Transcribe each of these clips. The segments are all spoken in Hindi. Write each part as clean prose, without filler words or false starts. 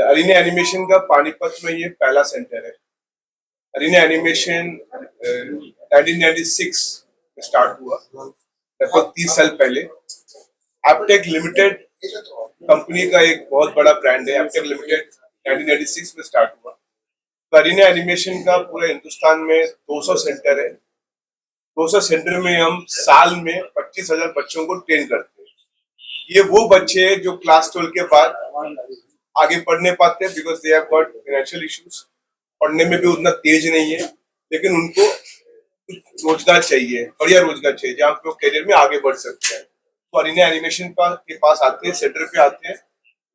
अरीना एनिमेशन का पानीपत में ये पहला सेंटर है। अरीना एनिमेशन 1996 में स्टार्ट हुआ, लगभग 30 साल पहले। एप्टेक लिमिटेड कंपनी का एक बहुत बड़ा ब्रांड है। एप्टेक लिमिटेड 1996 में स्टार्ट हुआ। तो अरीना एनिमेशन का पूरे हिंदुस्तान में 200 सेंटर है। 200 सेंटर में हम साल में 25,000 बच्चों को ट्रेन करते हैं। ये वो बच्चे हैं जो क्लास 12 के बाद आगे पढ़ने पाते हैं, because they have got financial issues. पढ़ने में भी उतना तेज नहीं है, लेकिन उनको रोजगार चाहिए, बढ़िया रोजगार चाहिए जहाँ पे वो करियर में आगे बढ़ सकते हैं। तो अरीना एनिमेशन के पास आते हैं, सेंटर पे आते हैं,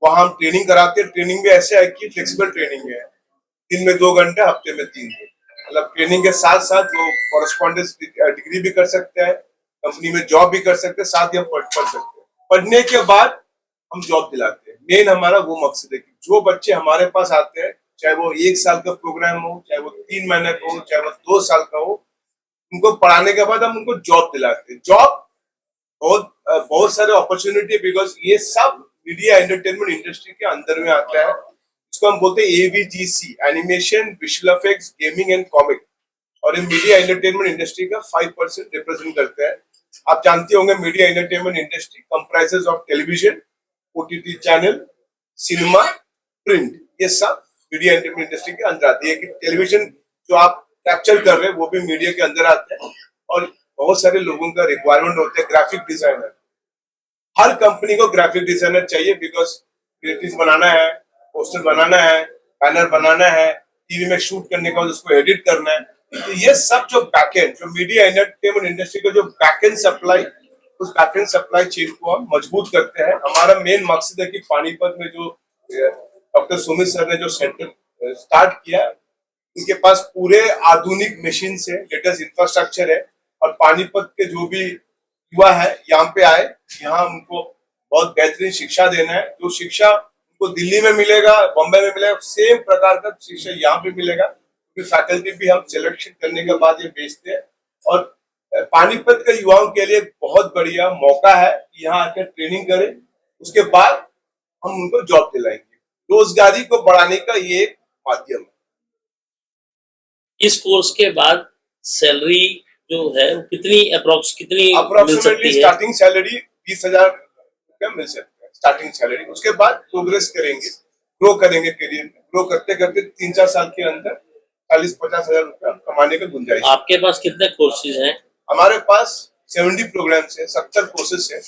वहां हम ट्रेनिंग कराते हैं। ट्रेनिंग में ऐसे है कि फ्लेक्सिबल ट्रेनिंग है, दिन में 2 घंटे, हफ्ते में 3 दिन। मतलब ट्रेनिंग के साथ साथ वो कॉरेस्पॉन्डेंस डिग्री भी कर सकते हैं, कंपनी में जॉब भी कर सकते हैं, साथ ही हम पढ़ सकते हैं। पढ़ने के बाद हम जॉब दिलाते हैं। मेन हमारा वो मकसद है कि जो बच्चे हमारे पास आते हैं, चाहे वो 1 साल का प्रोग्राम हो, चाहे वो 3 महीने का हो, चाहे वो 2 साल का हो, उनको पढ़ाने के बाद हम उनको जॉब दिलाते हैं। जॉब बहुत सारे अपॉर्चुनिटी, बिकॉज ये सब मीडिया एंटरटेनमेंट इंडस्ट्री के अंदर में आता है। इसको हम बोलते हैं AVGC, animation, visual effects, gaming and comic. और ये मीडिया एंटरटेनमेंट इंडस्ट्री का 5% रिप्रेजेंट करते हैं। आप जानते होंगे media entertainment industry comprises of television, OTT channel, cinema, print. ये सब मीडिया एंटरटेनमेंट इंडस्ट्री के अंदर आती है। कि टेलीविजन जो आप कैप्चर कर रहे हैं वो भी मीडिया के अंदर आते हैं। और बहुत सारे लोगों का रिक्वायरमेंट होते हैं ग्राफिक डिजाइनर। हर कंपनी को ग्राफिक डिजाइनर चाहिए, बिकॉज क्रिएटिव्स बनाना है, पोस्टर बनाना है, बैनर बनाना है, टीवी में शूट करने के बाद उसको एडिट करना है। तो ये सब जो बैकएंड, जो मीडिया एंटरटेनमेंट इंडस्ट्री का जो बैकएंड सप्लाई, उस बैकएंड सप्लाई चेन को हम मजबूत करते हैं। हमारा मेन मकसद है कि पानीपत में जो डॉक्टर सुमित सर ने जो सेंटर स्टार्ट किया, उनके पास पूरे आधुनिक मशीन से लेटेस्ट इंफ्रास्ट्रक्चर है। और पानीपत के जो भी युवा है यहाँ पे आए, यहाँ उनको बहुत बेहतरीन शिक्षा देना है। जो शिक्षा उनको दिल्ली में मिलेगा, बॉम्बे में मिलेगा, सेम प्रकार का शिक्षा यहाँ पे मिलेगा। क्योंकि फैकल्टी भी हम सिलेक्शन करने के बाद ये भेजते हैं। और पानीपत के युवाओं के लिए बहुत बढ़िया मौका है कि यहाँ आकर ट्रेनिंग करें, उसके बाद हम उनको जॉब दिलाएंगे। रोजगारी को बढ़ाने का ये एक माध्यम है। इस कोर्स के बाद सैलरी जो है वो कितनी मिल सकती है? स्टार्टिंग सैलरी 20,000 रुपया मिल सकता है, स्टार्टिंग सैलरी। उसके बाद प्रोग्रेस करेंगे, ग्रो करेंगे करियर में। ग्रो करते करते 3-4 साल के अंदर 40-50,000 रुपया कमाने का गुंजाइश। आपके पास कितने कोर्सेज हैं? हमारे पास 70 प्रोग्राम्स है, 70 कोर्सेज है।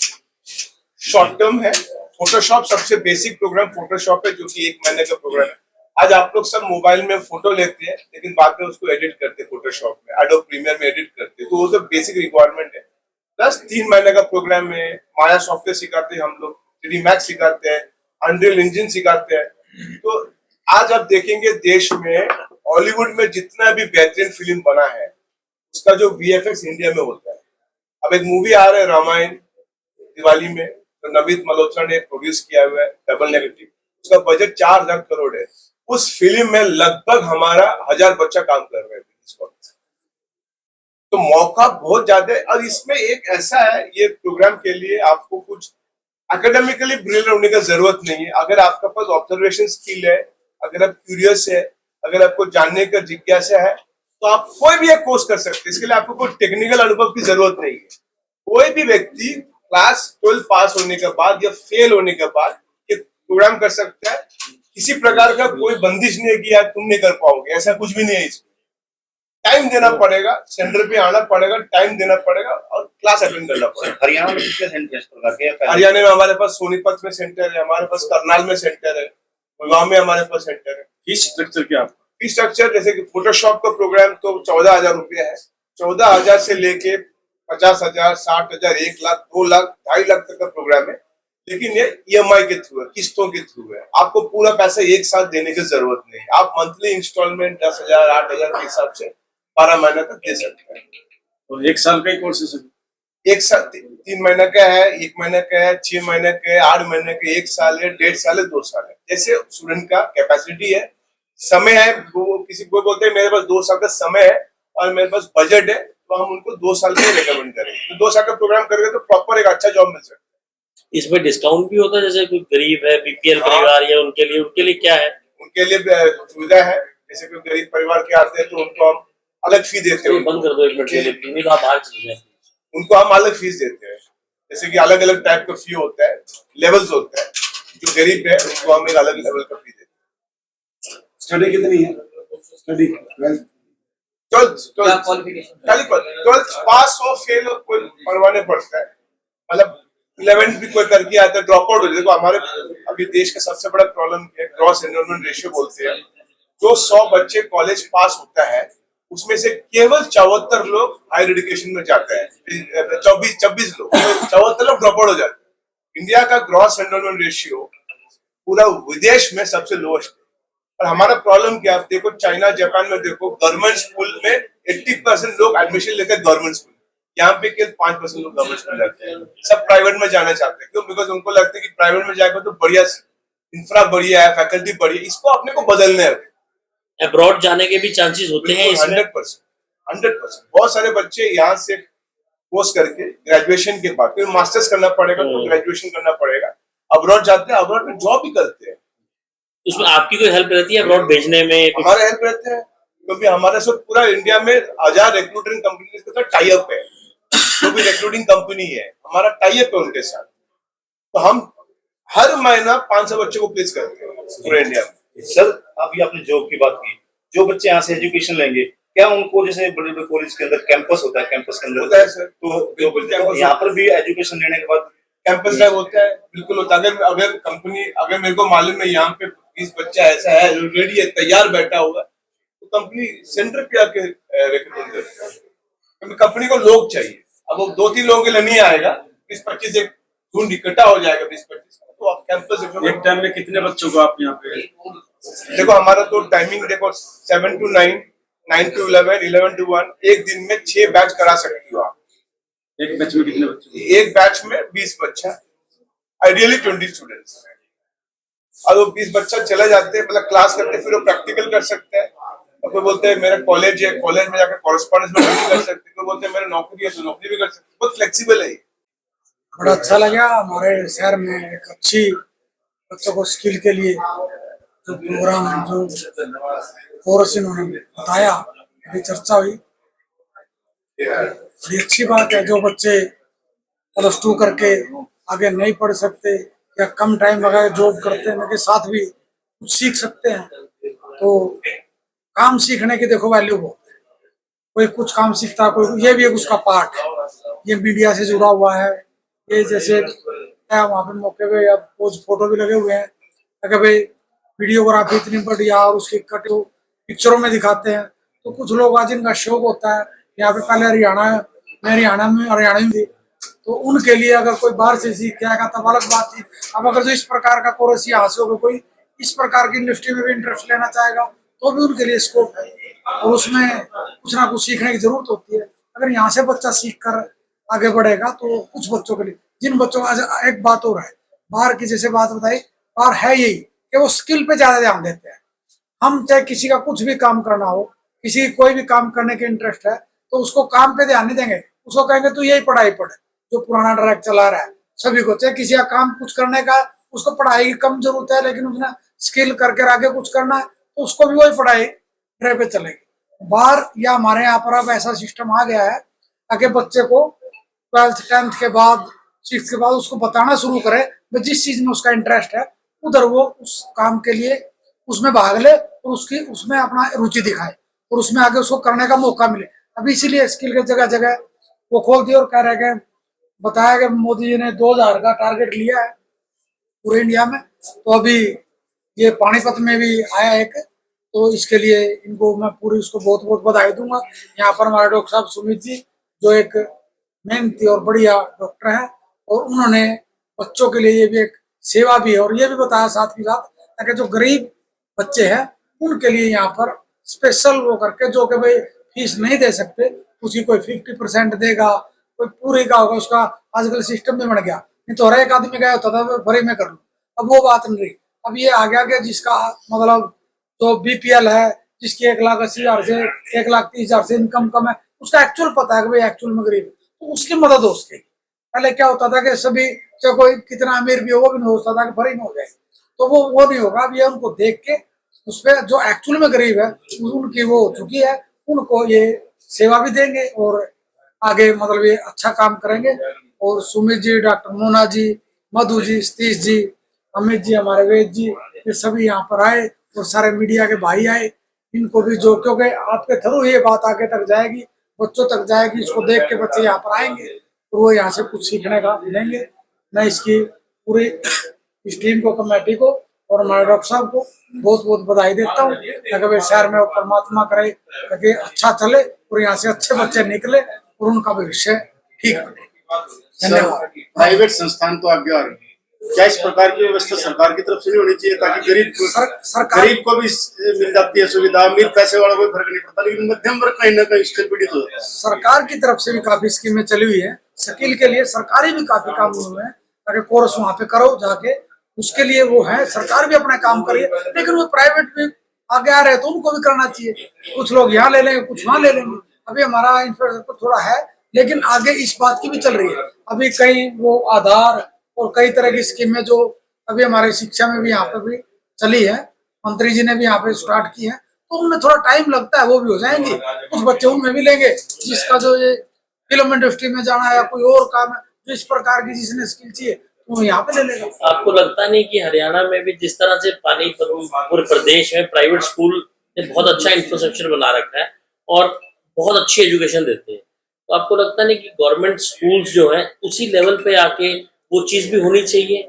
शॉर्ट टर्म है, फोटोशॉप सबसे बेसिक प्रोग्राम फोटोशॉप है, जो कि 1 महीने का प्रोग्राम है। आज आप लोग सब मोबाइल में फोटो लेते हैं, लेकिन बाद में उसको एडिट करते हैं फोटोशॉप में, एडोब प्रीमियर में एडिट करते हैं। तो वो तो बेसिक रिक्वायरमेंट है। प्लस 3 महीने का प्रोग्राम में माया सॉफ्टवेयर सिखाते हैं हम लोग, 3D मैक्स सिखाते हैं, अनरियल इंजन सिखाते हैं। तो आज आप देखेंगे देश में, हॉलीवुड में जितना भी बेहतरीन फिल्म बना है, उसका जो VFX इंडिया में होता है। अब एक मूवी आ रहा है रामायण दिवाली में, तो नवीद मल्होत्रा ने प्रोड्यूस किया हुआ है, डबल नेगेटिव। उसका बजट 4,000 करोड़ है। उस फिल्म में लगभग हमारा 1000 बच्चा काम कर रहे हैं इस वक्त। तो मौका बहुत ज्यादा है। और इसमें एक ऐसा है, ये प्रोग्राम के लिए आपको कुछ एकेडमिकली ब्रिलियंट होने का जरूरत नहीं है। अगर आपके पास ऑब्जर्वेशन स्किल है, अगर आप क्यूरियस है, अगर आपको जानने का जिज्ञासा है, तो आप कोई भी एक कोर्स कर सकते हैं। इसके लिए आपको कोई टेक्निकल अनुभव की जरूरत नहीं है। कोई भी व्यक्ति क्लास 12 पास होने के बाद या फेल होने के बाद ये प्रोग्राम कर सकता है। किसी प्रकार का कोई बंदिश नहीं है कि यार तुम नहीं कर पाओगे, ऐसा कुछ भी नहीं है। इसमें टाइम देना पड़ेगा, सेंटर पे आना पड़ेगा, टाइम देना पड़ेगा और क्लास अटेंड करना पड़ेगा। हरियाणा में कितने सेंटर इस प्रकार के? हरियाणा में हमारे पास सोनीपत में सेंटर है, हमारे पास करनाल में सेंटर है, गुड़गांव में हमारे पास सेंटर है। फीस स्ट्रक्चर क्या? फीस स्ट्रक्चर जैसे कि फोटोशॉप का प्रोग्राम तो 14,000 रुपया है। 14,000 से लेके 50,000, 60,000, 1 लाख, 2 लाख, 2.5 लाख तक का प्रोग्राम है। लेकिन ये EMI के थ्रू है, किस्तों के थ्रू है। आपको पूरा पैसा एक साथ देने की जरूरत नहीं। आप मंथली इंस्टॉलमेंट 10,000, 8,000 के हिसाब से 12 महीने तक दे सकते हैं। और 1 साल का ही कोर्स है? एक साल 3 महीने का है, 1 महीने का है, 6 महीने का है, 8 महीने का, 1 साल है, 1.5 साल है, 2 साल है। जैसे स्टूडेंट का कैपेसिटी है, समय है। वो किसी को बोलते हैं मेरे पास 2 साल का समय है और मेरे पास बजट है, तो हम उनको 2 साल का रिकमेंड करेंगे। तो 2 साल का प्रोग्राम करेंगे तो प्रॉपर एक अच्छा जॉब मिल सकता है। इसमें डिस्काउंट भी होता है, जैसे कोई गरीब है, बीपीएल हाँ। परिवार या उनके लिए क्या है? उनके लिए भी सुविधा है। जैसे कोई गरीब परिवार के आते हैं तो उनको हम अलग फी देते ये हैं। बंद कर दो एक मिनट के लिए, नहीं तो आप बाहर चले जाए। उनको हम अलग फीस देते हैं। जैसे कि अलग अलग टाइप का फी होता है, लेवल्स होता है। जो गरीब है उनको हम एक अलग लेवल का फी देते हैं। स्टडी कितनी है? स्टडी ट्वेल्थ पास हो फेल हो कोई परवाह नहीं पड़ता है। मतलब 11th भी कोई करके आता है, ड्रॉप आउट हो जाए। देखो हमारे अभी देश का सबसे बड़ा प्रॉब्लम है, ग्रॉस एनरोलमेंट रेशियो बोलते हैं। जो 100 बच्चे कॉलेज पास होता है उसमें से केवल 74 लोग हायर एजुकेशन में जाते हैं। 26 लोग, 74 लोग ड्रॉप आउट हो जाते हैं। इंडिया का ग्रॉस एनरोलमेंट रेशियो पूरा विदेश में सबसे लोएस्ट है। और हमारा प्रॉब्लम क्या, आप देखो चाइना जापान में देखो, गवर्नमेंट स्कूल में 80% लोग एडमिशन लेते हैं गवर्नमेंट स्कूल। यहाँ पे केवल 5% लोग गवर्नमेंट स्कूल जाते हैं। सब प्राइवेट में जाना चाहते हैं। क्यों? बिकॉज उनको लगता है कि प्राइवेट में जाएगा तो बढ़िया इंफ्रा बढ़िया है, फैकल्टी बढ़िया, इसको अपने को बदलना है। अब्रॉड जाने के भी चांसेस होते हैं इसमें? 100%। बहुत सारे बच्चे यहाँ से कोर्स करके ग्रेजुएशन के बाद, फिर मास्टर्स करना पड़ेगा तो ग्रेजुएशन करना पड़ेगा, अब्रॉड जाते हैं, अब्रॉड में जॉब भी करते हैं। उसमें आपकी कोई हेल्प रहती है अब्रॉड भेजने में? हमारे हेल्प रहते हैं क्योंकि हमारे साथ पूरा इंडिया में 1000 रिक्रूटिंग कंपनी के साथ टाई अप है। जो भी रिक्रूटिंग कंपनी है हमारा टाई अप है उनके साथ। तो हम हर महीना 500 बच्चों को प्लेस करते हैं पूरे इंडिया में। सर, अभी आपने जॉब की बात की, जो बच्चे यहाँ से एजुकेशन लेंगे, क्या उनको जैसे बड़े बड़े कॉलेज के अंदर कैंपस होता है, कैंपस के अंदर होता है सर, तो बिल्कुल कैंपस यहाँ पर भी एजुकेशन लेने के बाद कैंपस ड्राइव होता है, बिल्कुल होता है। अगर कंपनी, अगर मेरे को मालूम है यहाँ पे 20 बच्चा ऐसा है रेडी है, तैयार बैठा हुआ, तो कंपनी सेंटर पे आके रिक्रूट करती है। क्योंकि कंपनी को लोग चाहिए। अब वो 2-3 लोगों के लिए नहीं आएगा, 20-25 एक झुंड इकट्ठा हो जाएगा, 20-25, तो आप कैंपस एक टाइम में कितने बच्चों को आप यहाँ पे? देखो हमारा तो टाइमिंग देखो 7 to 9, 9 to 11, 11 to 1, एक दिन में 6 बैच करा सकती हो आप। एक बैच में कितने बच्चे? एक बैच में 20 बच्चा, आइडियली 20 स्टूडेंट्स। और वो 20 बच्चा चले जाते हैं, मतलब क्लास करते हैं, फिर वो प्रैक्टिकल कर सकते हैं। और कोई बोलते हैं मेरा कॉलेज है, कॉलेज में जाकर कॉरेस्पॉन्डेंस में भी कर सकते हैं। कोई बोलते हैं मेरा नौकरी है तो नौकरी भी कर सकते हैं। बहुत फ्लेक्सिबल है। बड़ा अच्छा लगा हमारे शहर में एक अच्छी बच्चों को स्किल के लिए जो प्रोग्राम जो कोर्स इन्होंने बताया, अभी चर्चा हुई, बड़ी अच्छी बात है। जो बच्चे +2 करके आगे नहीं पढ़ सकते या कम टाइम लगा जॉब करते हैं, उनके साथ भी कुछ सीख सकते हैं। तो काम सीखने की देखो वैल्यू बहुत है। कोई कुछ काम सीखता है, कोई ये भी एक उसका पार्ट है। ये मीडिया से जुड़ा हुआ है। ये जैसे वहाँ पे मौके पे या पोज फोटो भी लगे हुए हैं, अगर भाई वीडियोग्राफी इतनी बढ़िया और उसकी कट पिक्चरों में दिखाते हैं। तो कुछ लोग आज इनका शौक होता है, यहाँ पे पहले हरियाणा में थी, तो उनके लिए अगर कोई बाहर से सीख के आएगा तब अलग बात थी। अब अगर जो इस प्रकार का कोर्स यहाँ से होगा, कोई इस प्रकार की इंडस्ट्री में भी इंटरेस्ट लेना चाहेगा तो भी उनके लिए स्कोप है। और उसमें कुछ ना कुछ सीखने की जरूरत होती है। अगर यहाँ से बच्चा सीख कर आगे बढ़ेगा तो कुछ बच्चों के लिए, जिन बच्चों का एक बात और है, बाहर की जैसे बात बताई, बाहर है यही कि वो स्किल पे ज्यादा ध्यान देते हैं। हम चाहे किसी का कुछ भी काम करना हो, किसी कोई भी काम करने के इंटरेस्ट है तो उसको काम पे ध्यान नहीं देंगे, उसको कहेंगे तू यही पढ़ाई पढ़, जो पुराना ट्रैक चला रहा है सभी को। चाहे किसी का काम कुछ करने का, उसको पढ़ाई की कम जरूरत है, लेकिन उसने स्किल करके आगे कुछ करना है तो उसको भी वही पढ़ाई ट्रैक पे चलेगी। बाहर या हमारे यहाँ पर अब ऐसा सिस्टम आ गया है ताकि बच्चे को 12th 10th के बाद 6th के बाद उसको बताना शुरू करे, जिस चीज में उसका इंटरेस्ट है उधर वो उस काम के लिए उसमें भाग ले और उसकी उसमें अपना रुचि दिखाए और उसमें आगे उसको करने का मौका मिले। अभी इसीलिए स्किल के जगह जगह वो खोल दिए और कह रहे हैं, बताया कि मोदी जी ने 2000 का टारगेट लिया है पूरे इंडिया में। तो अभी ये पानीपत में भी आया एक, तो इसके लिए इनको मैं पूरी उसको बहुत बहुत बधाई दूंगा। यहाँ पर हमारे डॉक्टर साहब सुमित जी जो एक मेहनती और बढ़िया डॉक्टर है, और उन्होंने बच्चों के लिए ये भी एक सेवा भी है। और ये भी बताया साथ ही साथ ताकि जो गरीब बच्चे हैं उनके लिए यहाँ पर स्पेशल वो करके, जो कि भाई फीस नहीं दे सकते, उसकी कोई 50% देगा, कोई पूरे का होगा, उसका आजकल सिस्टम भी बन गया। नहीं तो हर एक आदमी गया होता था फ्री में कर लो, अब वो बात नहीं रही। अब ये आ गया कि जिसका मतलब जो बीपीएल है, जिसकी 1,80,000 से 1,30,000 से इनकम कम है, उसका एक्चुअल पता है कि भाई एक्चुअल में गरीब है, तो उसकी मदद हो सकेगी। पहले क्या होता था कि सभी, चाहे कोई कितना अमीर भी हो, वो भी नहीं सोचता था कि भरी हो जाए। तो वो नहीं होगा। अब ये उनको देख के उस पर जो एक्चुअल में गरीब है उनकी वो हो चुकी है, उनको ये सेवा भी देंगे और आगे मतलब ये अच्छा काम करेंगे। और सुमित जी, डॉक्टर मोना जी, मधु जी, सतीश जी, अमित जी, हमारे वेद जी, ये सभी यहाँ पर आए और सारे मीडिया के भाई आए। इनको भी जो, क्योंकि आपके थ्रू ये बात आगे तक जाएगी, बच्चों तक जाएगी, इसको देख के बच्चे यहाँ पर आएंगे तो वो यहाँ से कुछ सीखने का लेंगे। मैं इसकी पूरी इस टीम को, कमेटी को और हमारे डॉक्टर साहब को बहुत बहुत बधाई देता हूँ। ताकि शहर में परमात्मा करे ताकि अच्छा चले और यहाँ से अच्छे बच्चे निकले और उनका भविष्य ठीक बने। धन्यवाद। प्राइवेट संस्थान तो आगे आ रही है, क्या इस प्रकार की व्यवस्था सरकार की तरफ से नहीं होनी चाहिए ताकि गरीब को भी मिल जाती है सुविधा? अमीर पैसे वाला कोई फर्क नहीं पड़ता, लेकिन मध्यम वर्ग कहीं ना कहीं इससे पीड़ित होता है। सरकार की तरफ से भी काफी स्कीमें चली हुई है, स्किल के लिए सरकारी भी काफी काम हुए हैं ताकि कोर्स वहाँ पे करो जाके, उसके लिए वो है। सरकार भी अपना काम करिए, लेकिन वो प्राइवेट भी आगे आ रहे हैं तो उनको भी करना चाहिए। कुछ लोग यहाँ ले लेंगे, कुछ वहाँ ले लेंगे। अभी हमारा इंफ्रास्ट्रक्चर थोड़ा है, लेकिन आगे इस बात की भी चल रही है। अभी कई वो आधार और कई तरह की स्कीमें जो अभी हमारे शिक्षा में भी यहाँ पे भी चली है, मंत्री जी ने भी यहाँ पे स्टार्ट की है, तो उनमें थोड़ा टाइम लगता है, वो भी हो जाएंगे। कुछ बच्चे उनमें भी लेंगे जिसका जो ये फिल्म इंडस्ट्री में जाना है या कोई और काम है, जो इस प्रकार की जिसने स्किल चाहिए वो यहाँ पे ले लेगा। आपको लगता नहीं कि हरियाणा में भी जिस तरह से पूरे प्रदेश में प्राइवेट स्कूल ने बहुत अच्छा इंफ्रास्ट्रक्चर बना रखा है और बहुत अच्छी एजुकेशन देते हैं, तो आपको लगता नहीं कि गवर्नमेंट स्कूल्स जो है उसी लेवल पे आके वो चीज भी होनी चाहिए?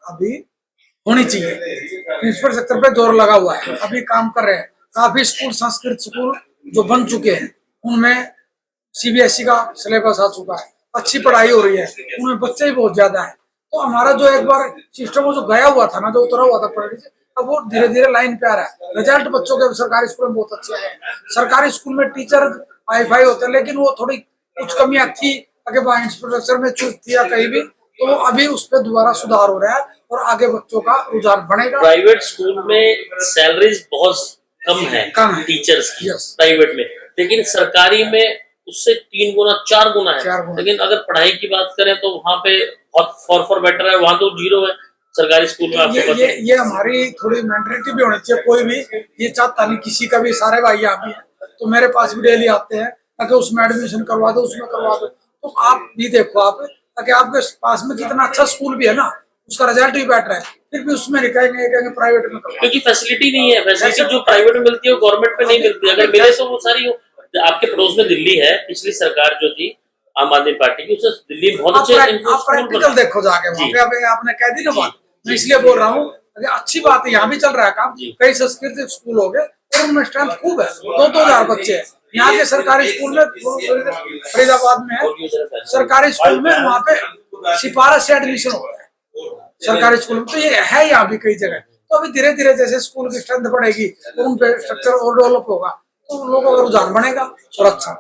अभी होनी चाहिए, इंफ्रास्ट्रक्चर पे जोर लगा हुआ है, अभी काम कर रहे हैं। काफी स्कूल, संस्कृत स्कूल जो बन चुके हैं उनमें सीबीएसई का सिलेबस आ चुका है, अच्छी पढ़ाई हो रही है, उनमें बच्चे भी बहुत ज्यादा है। तो हमारा जो एक बार सिस्टम जो गया हुआ था ना, जो उतरा हुआ था पढ़ने से, अब वो धीरे धीरे लाइन पे आ रहा है। रिजल्ट बच्चों के सरकारी स्कूल में बहुत अच्छे आए हैं। सरकारी स्कूल में टीचर हाई-फाई होते हैं, लेकिन वो थोड़ी कुछ कमियां थी, अगर वहाँ इंफ्रास्ट्रक्चर में चूक थी या कहीं भी, तो अभी उस पर दोबारा सुधार हो रहा है और आगे बच्चों का रुझान बढ़ेगा। प्राइवेट स्कूल में सैलरीज बहुत कम है टीचर्स की, प्राइवेट में, लेकिन सरकारी में उससे 3 गुना 4 गुना है। लेकिन अगर पढ़ाई की बात करें तो वहाँ पे बहुत फॉर बेटर है, वहाँ तो 0 है सरकारी स्कूल में। आपको ये हमारी थोड़ी मेंटलिटी भी होनी चाहिए। कोई भी ये चाहता नहीं, किसी का भी, सारे भाई यहाँ भी है तो मेरे पास भी डेली आते हैं ताकि उसमें एडमिशन करवा दो, उसमें करवा दो। तो आप भी देखो, आप ताकि आपके पास में कितना अच्छा स्कूल भी है ना, उसका रिजल्ट भी बेटर है, फिर भी उसमें कहेंगे प्राइवेट में करवा, क्योंकि फैसिलिटी नहीं है। फैसिलिटी जो प्राइवेट में मिलती है वो गवर्नमेंट में नहीं मिलती। अगर मिले तो वो सारी आपके पड़ोस में दिल्ली है, पिछली सरकार जो थी आम आदमी पार्टी की, उससे दिल्ली में बहुत अच्छे प्रैक्टिकल देखो जाके वहाँ पे। आपने कह दी ना बात, मैं इसलिए बोल रहा हूँ अच्छी बात है। यहाँ भी चल रहा है काम, कई संस्कृत स्कूल हो गए और उनमें स्ट्रेंथ खूब है, 2-2 हजार बच्चे हैं। यहाँ के सरकारी स्कूल में, फरीदाबाद में है सरकारी स्कूल में, वहाँ पे सिफारिश से एडमिशन होता है सरकारी स्कूल में। तो ये है यहाँ भी कई जगह। तो अभी धीरे धीरे जैसे स्कूल की स्ट्रेंथ बढ़ेगी और उन पे स्ट्रक्चर और डेवलप होगा तो लोगों का रुझान बनेगा और अच्छा